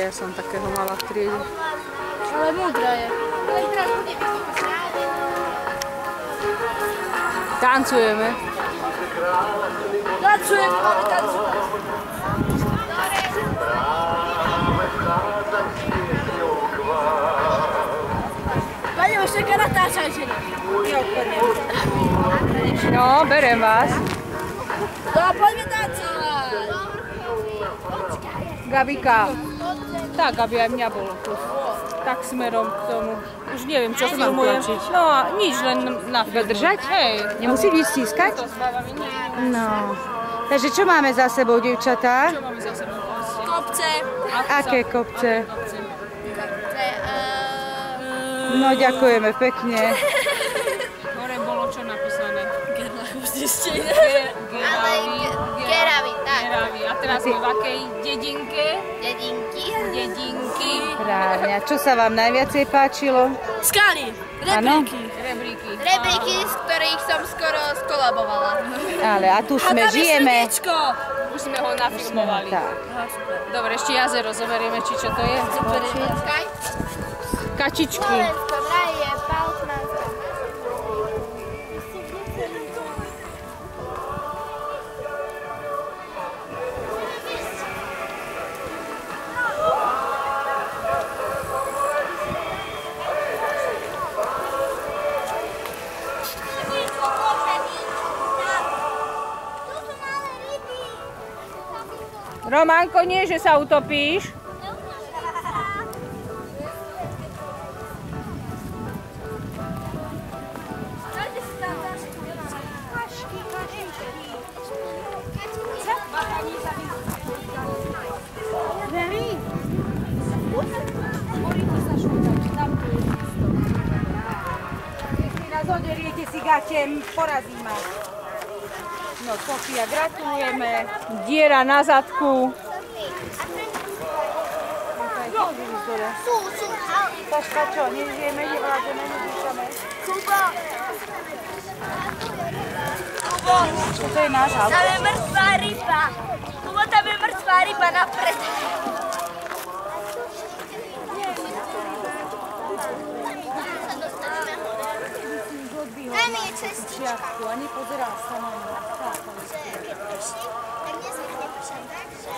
Ja som takého mala v triede. Ale múdra je. Tancujeme. Tancujeme, máme tancovať. Pane, už taká natáčaj, že ne? No, berem vás. No, poďme tancovať. Gabika. Tak, aby aj mňa bolo tu. Tak smerom k tomu. Už neviem, čo filmujem. No a nič, len na film. Držať? Hej. Nemusí byť stískať? No. Takže čo máme za sebou, dievčatá? Čo máme za sebou? Kopce. Aké kopce? No, ďakujeme pekne. Hore bolo čo napísané? Geravi, tak. Geravi. A teraz sme v akej dedinke? Dedinky. Dedinky. Správne. A čo sa vám najviacej páčilo? Skaly. Áno? Rebríky. Rebríky, z ktorých som skoro skolabovala. Ale a tu sme, žijeme. Už sme ho nafilmovali. Tak. Dobre, ešte jazero zoberieme, či čo to je. Kačičky. Slovensko, vraj je Baltmanská. Románko, nie, že sa utopíš. Zoderiete si gatem, porazí ma. No, Sofia, gratulujeme. Diera na zadku. Saška, čo, nežijeme, nevládeme, nedýšame. Čo to je náš auto? Tam je mŕtvá ryba. Kubo, tam je mŕtvá ryba napred. Tam je cestička. A nepozerá sa na mňa. Že keď prší, tak nezvykne pršať tak, že...